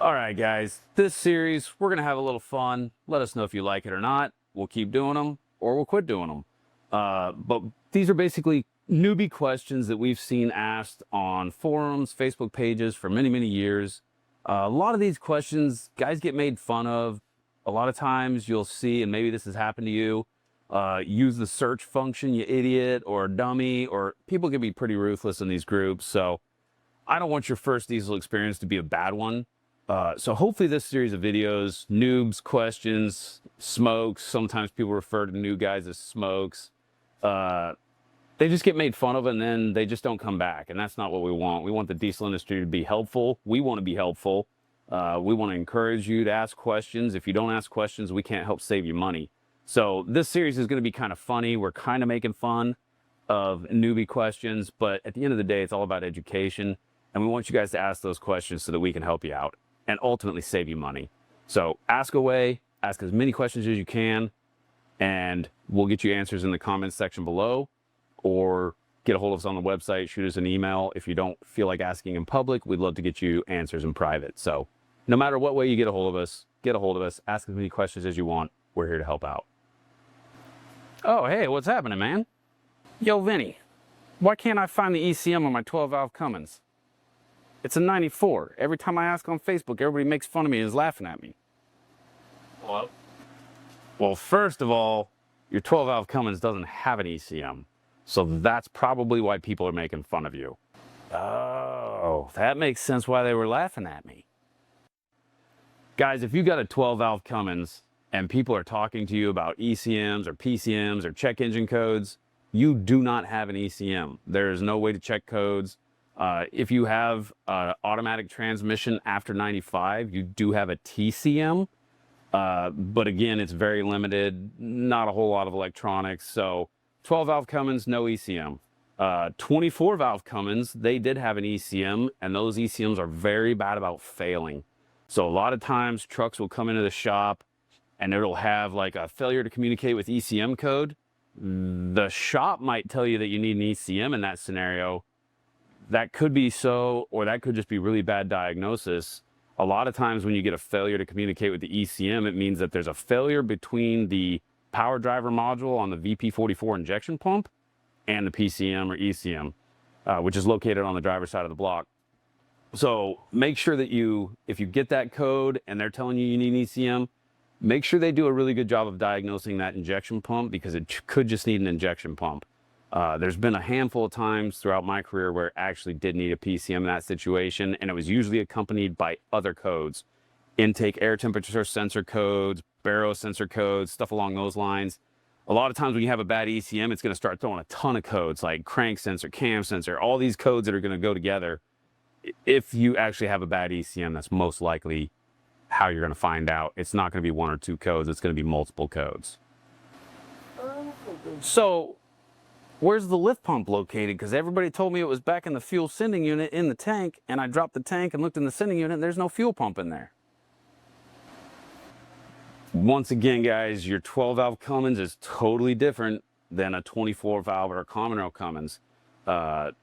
All right, guys, this series, we're going to have a little fun. Let us know if you like it or not. We'll keep doing them or we'll quit doing them. But these are basically newbie questions that we've seen asked on forums, Facebook pages for many, many years. A lot of these questions, guys get made fun of. A lot of times you'll see, and maybe this has happened to you, use the search function, you idiot, or dummy, or people can be pretty ruthless in these groups. So I don't want your first diesel experience to be a bad one. So hopefully this series of videos, noobs, questions, smokes, sometimes people refer to new guys as smokes, they just get made fun of and then they just don't come back. And that's not what we want. We want the diesel industry to be helpful. We want to be helpful. We want to encourage you to ask questions. If you don't ask questions, we can't help save you money. So this series is going to be kind of funny. We're kind of making fun of newbie questions, but at the end of the day, it's all about education. And we want you guys to ask those questions so that we can help you out and ultimately save you money. So ask away, ask as many questions as you can, and we'll get you answers in the comments section below, or get a hold of us on the website, shoot us an email. If you don't feel like asking in public, we'd love to get you answers in private. So no matter what way you get a hold of us, ask as many questions as you want. We're here to help out. Oh, hey, what's happening, man? Yo, Vinny, why can't I find the ECM on my 12-valve Cummins? It's a 94. Every time I ask on Facebook, everybody makes fun of me and is laughing at me. What? Well, first of all, your 12-valve Cummins doesn't have an ECM. So that's probably why people are making fun of you. Oh, that makes sense why they were laughing at me. Guys, if you got a 12-valve Cummins and people are talking to you about ECMs or PCMs or check engine codes, you do not have an ECM. There is no way to check codes. If you have automatic transmission after 95, you do have a TCM. But again, it's very limited, not a whole lot of electronics. So 12-valve Cummins, no ECM. 24-valve Cummins, they did have an ECM, and those ECMs are very bad about failing. So a lot of times trucks will come into the shop and it'll have like a failure to communicate with ECM code. The shop might tell you that you need an ECM in that scenario. That could be so, or that could just be really bad diagnosis. A lot of times when you get a failure to communicate with the ECM, it means that there's a failure between the power driver module on the VP44 injection pump and the PCM or ECM, which is located on the driver's side of the block. So make sure that if you get that code and they're telling you need an ECM, make sure they do a really good job of diagnosing that injection pump, because it could just need an injection pump. There's been a handful of times throughout my career where it actually did need a PCM in that situation, and it was usually accompanied by other codes. Intake air temperature sensor codes, baro sensor codes, stuff along those lines. A lot of times when you have a bad ECM, it's going to start throwing a ton of codes like crank sensor, cam sensor, all these codes that are going to go together. If you actually have a bad ECM, that's most likely how you're going to find out. It's not going to be one or two codes, it's going to be multiple codes. So where's the lift pump located? Because everybody told me it was back in the fuel sending unit in the tank, and I dropped the tank and looked in the sending unit and there's no fuel pump in there. Once again, guys, your 12-valve Cummins is totally different than a 24-valve or a common rail Cummins. The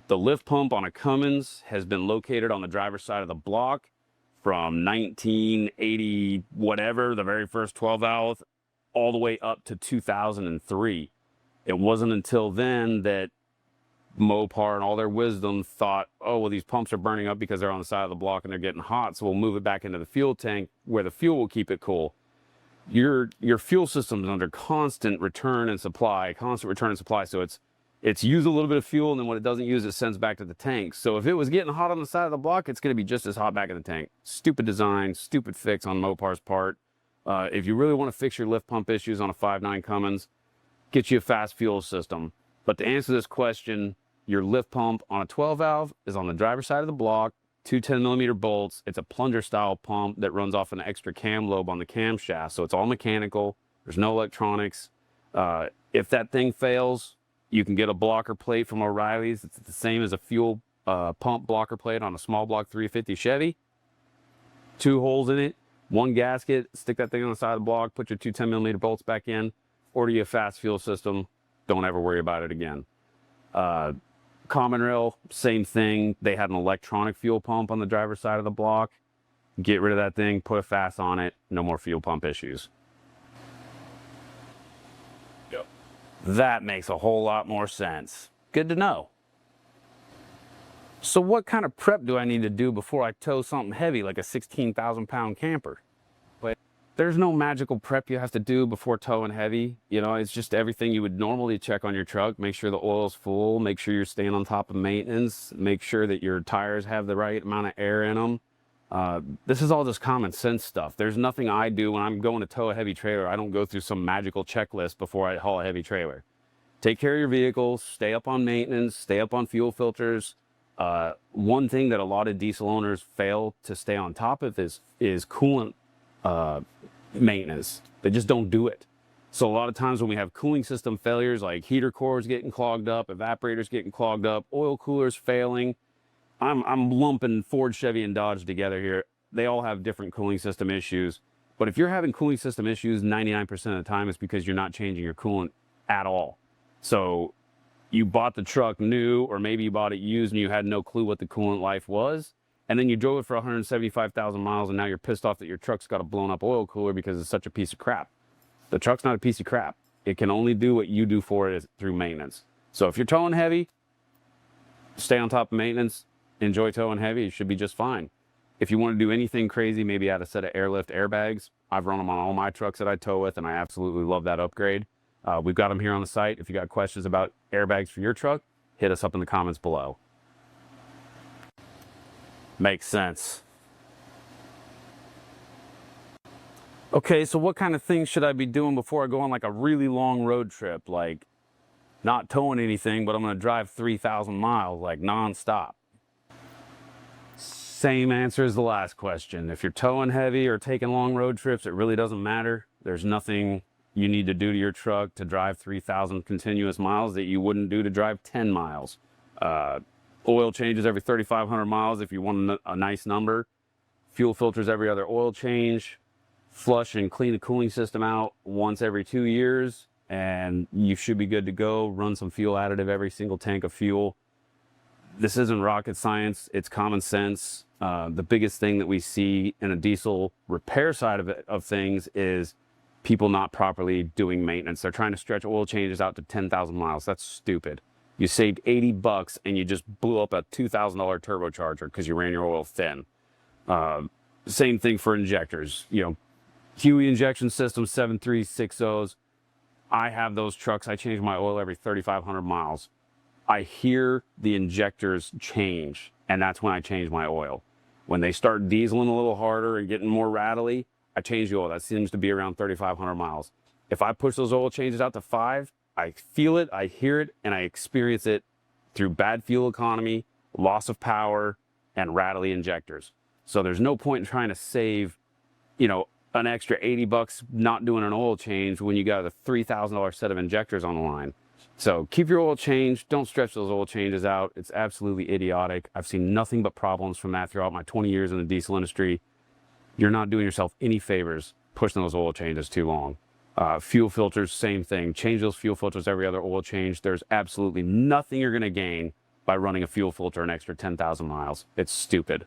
lift pump on a Cummins has been located on the driver's side of the block from 1980 whatever, the very first 12-valve, all the way up to 2003. It wasn't until then that Mopar and all their wisdom thought, oh, well, these pumps are burning up because they're on the side of the block and they're getting hot, so we'll move it back into the fuel tank where the fuel will keep it cool. Your fuel system is under constant return and supply, so it's used a little bit of fuel, and then when it doesn't use it sends back to the tank. So if it was getting hot on the side of the block, it's going to be just as hot back in the tank. Stupid design, stupid fix on Mopar's part. If you really want to fix your lift pump issues on a 5.9 Cummins, get you a fast fuel system. But to answer this question, your lift pump on a 12-valve is on the driver's side of the block, two 10mm bolts. It's a plunger style pump that runs off an extra cam lobe on the camshaft. So it's all mechanical. There's no electronics. If that thing fails, you can get a blocker plate from O'Reilly's. It's the same as a fuel pump blocker plate on a small block 350 Chevy. 2 holes in it, 1 gasket, stick that thing on the side of the block, put your two 10mm bolts back in, order you a fast fuel system. Don't ever worry about it again. Common rail, same thing. They had an electronic fuel pump on the driver's side of the block. get rid of that thing, put a FAS on it, no more fuel pump issues. Yep. That makes a whole lot more sense. Good to know. So what kind of prep do I need to do before I tow something heavy like a 16,000 pound camper? But there's no magical prep you have to do before towing heavy. You know, it's just everything you would normally check on your truck. Make sure the oil's full, make sure you're staying on top of maintenance, make sure that your tires have the right amount of air in them. This is all just common sense stuff. There's nothing I do when I'm going to tow a heavy trailer. I don't go through some magical checklist before I haul a heavy trailer. Take care of your vehicle, stay up on maintenance, stay up on fuel filters. One thing that a lot of diesel owners fail to stay on top of is coolant maintenance. They just don't do it. So a lot of times when we have cooling system failures, like heater cores getting clogged up, evaporators getting clogged up, oil coolers failing, I'm lumping Ford, Chevy, and Dodge together here. They all have different cooling system issues. But if you're having cooling system issues, 99% of the time it's because you're not changing your coolant at all. So you bought the truck new, or maybe you bought it used and you had no clue what the coolant life was. And then you drove it for 175,000 miles and now you're pissed off that your truck's got a blown up oil cooler because it's such a piece of crap. The truck's not a piece of crap. It can only do what you do for it through maintenance. So if you're towing heavy, stay on top of maintenance, enjoy towing heavy, you should be just fine. If you want to do anything crazy, maybe add a set of airlift airbags. I've run them on all my trucks that I tow with and I absolutely love that upgrade. We've got them here on the site. If you got questions about airbags for your truck, hit us up in the comments below. Makes sense. Okay, so what kind of things should I be doing before I go on like a really long road trip? Like not towing anything, but I'm gonna drive 3,000 miles, like nonstop. Same answer as the last question. If you're towing heavy or taking long road trips, it really doesn't matter. There's nothing you need to do to your truck to drive 3,000 continuous miles that you wouldn't do to drive 10 miles. Oil changes every 3,500 miles if you want a nice number. Fuel filters every other oil change. Flush and clean the cooling system out once every 2 years, and you should be good to go. Run some fuel additive every single tank of fuel. This isn't rocket science, it's common sense. The biggest thing that we see in a diesel repair side of things is people not properly doing maintenance. They're trying to stretch oil changes out to 10,000 miles. That's stupid. You saved 80 bucks and you just blew up a $2,000 turbocharger because you ran your oil thin. Same thing for injectors. You know, Huey injection system 7360s. I have those trucks. I change my oil every 3,500 miles. I hear the injectors change, and that's when I change my oil. When they start dieseling a little harder and getting more rattly, I change the oil. That seems to be around 3,500 miles. If I push those oil changes out to 5, I feel it, I hear it, and I experience it through bad fuel economy, loss of power, and rattly injectors. So there's no point in trying to save, you know, an extra 80 bucks not doing an oil change when you got a $3,000 set of injectors on the line. So keep your oil changed. Don't stretch those oil changes out. It's absolutely idiotic. I've seen nothing but problems from that throughout my 20 years in the diesel industry. You're not doing yourself any favors pushing those oil changes too long. Fuel filters, same thing. Change those fuel filters every other oil change. There's absolutely nothing you're going to gain by running a fuel filter an extra 10,000 miles. It's stupid.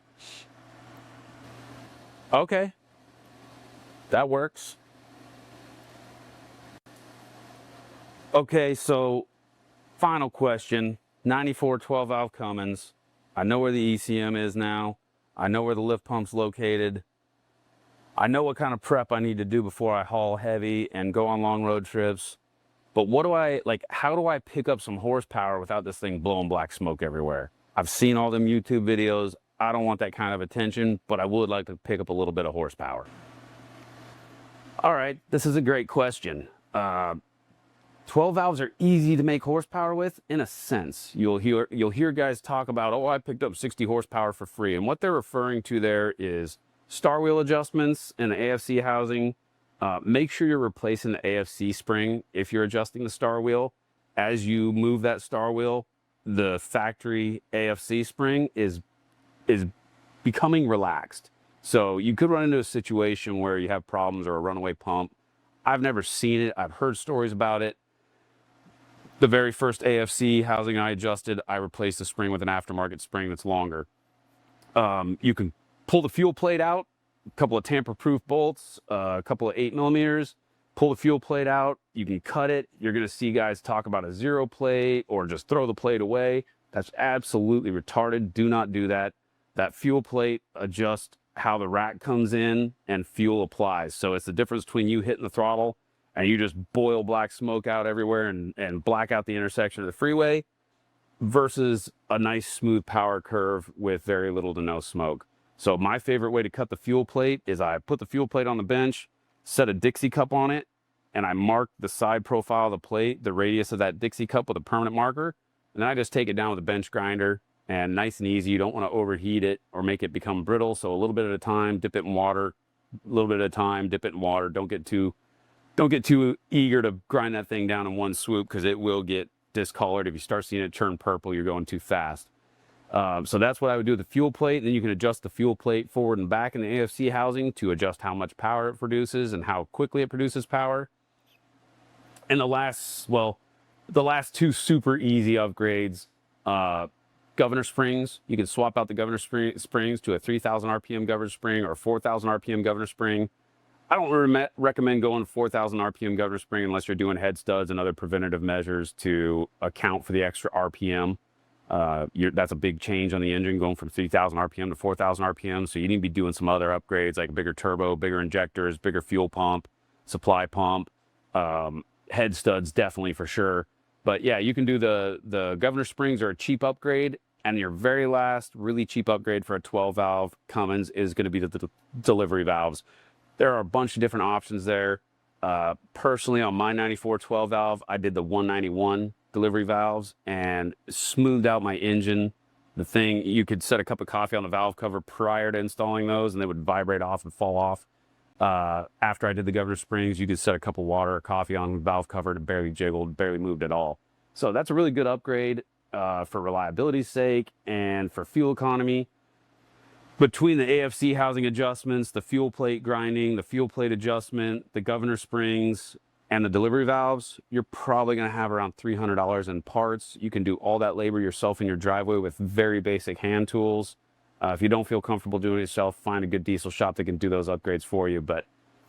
Okay. That works. Okay, so final question. 94 12-valve Cummins. I know where the ECM is now. I know where the lift pump's located. I know what kind of prep I need to do before I haul heavy and go on long road trips. But how do I pick up some horsepower without this thing blowing black smoke everywhere? I've seen all them YouTube videos. I don't want that kind of attention, but I would like to pick up a little bit of horsepower. All right, this is a great question. 12 valves are easy to make horsepower with, in a sense. You'll hear guys talk about, oh, I picked up 60 horsepower for free. And what they're referring to there is star wheel adjustments in the AFC housing. Make sure you're replacing the AFC spring if you're adjusting the star wheel. As you move that star wheel, the factory AFC spring is becoming relaxed. So you could run into a situation where you have problems or a runaway pump. I've never seen it. I've heard stories about it. The very first AFC housing I adjusted, I replaced the spring with an aftermarket spring that's longer. You can pull the fuel plate out couple of tamper-proof bolts, a couple of 8mm, pull the fuel plate out, you can cut it. You're gonna see guys talk about a 0 plate or just throw the plate away. That's absolutely retarded. Do not do that. That fuel plate adjusts how the rack comes in and fuel applies. So it's the difference between you hitting the throttle and you just boil black smoke out everywhere and black out the intersection of the freeway versus a nice smooth power curve with very little to no smoke. So my favorite way to cut the fuel plate is I put the fuel plate on the bench, set a Dixie cup on it, and I mark the side profile of the plate, the radius of that Dixie cup with a permanent marker. And then I just take it down with a bench grinder, and nice and easy. You don't want to overheat it or make it become brittle. So a little bit at a time, dip it in water, a little bit at a time, dip it in water. Don't get too eager to grind that thing down in one swoop, because it will get discolored. If you start seeing it turn purple, you're going too fast. So that's what I would do with the fuel plate. Then you can adjust the fuel plate forward and back in the AFC housing to adjust how much power it produces and how quickly it produces power. And the last two super easy upgrades, governor springs. You can swap out the governor springs to a 3,000 RPM governor spring or 4,000 RPM governor spring. I don't recommend going 4,000 RPM governor spring unless you're doing head studs and other preventative measures to account for the extra RPM. That's a big change on the engine, going from 3,000 RPM to 4,000 RPM. So you need to be doing some other upgrades like a bigger turbo, bigger injectors, bigger fuel pump, supply pump, head studs definitely for sure. But yeah, you can do the governor springs are a cheap upgrade, and your very last really cheap upgrade for a 12 valve Cummins is going to be the delivery valves. There are a bunch of different options there. Personally, on my 94 12 valve, I did the 191 delivery valves and smoothed out my engine. The thing, you could set a cup of coffee on the valve cover prior to installing those, and they would vibrate off and fall off. After I did the governor springs, you could set a cup of water or coffee on the valve cover and it barely jiggled, barely moved at all. So that's a really good upgrade for reliability's sake and for fuel economy. Between the AFC housing adjustments, the fuel plate grinding, the fuel plate adjustment, the governor springs, and the delivery valves, you're probably going to have around $300 in parts. You can do all that labor yourself in your driveway with very basic hand tools. If you don't feel comfortable doing it yourself, find a good diesel shop that can do those upgrades for you. But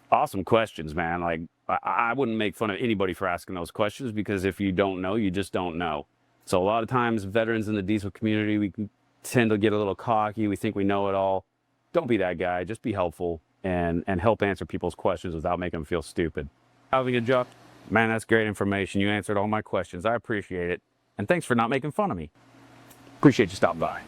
awesome questions, man. Like, I wouldn't make fun of anybody for asking those questions, because if you don't know, you just don't know. So a lot of times, veterans in the diesel community, we can tend to get a little cocky. We think we know it all. Don't be that guy. Just be helpful and help answer people's questions without making them feel stupid. Housing adjust, man, that's great information. You answered all my questions. I appreciate it. And thanks for not making fun of me. Appreciate you stopping by.